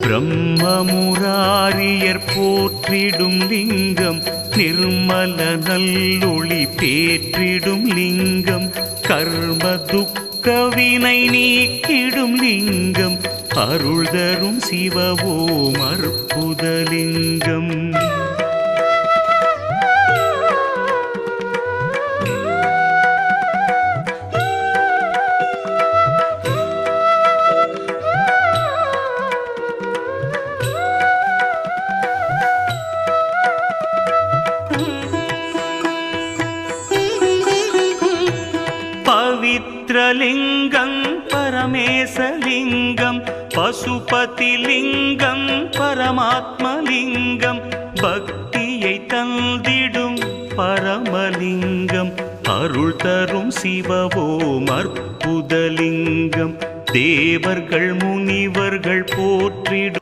பிரம்மமுராரியர் போற்றிடும் லிங்கம் நிர்மல நல்லொளி பேற்றிடும் லிங்கம் கர்ம துக்க வினை நீக்கிடும் லிங்கம் அருள் தரும் சிவவோம் அற்புதலிங்கம். பவித்ரலிங்கம் பரமேசலிங்கம் பசுபதிலிங்கம் பரமாத்மலிங்கம் பக்தியை தந்திடும் பரமலிங்கம் அருள் தரும் சிவவோம் அற்புதலிங்கம் தேவர்கள் முனிவர்கள் போற்றிடும்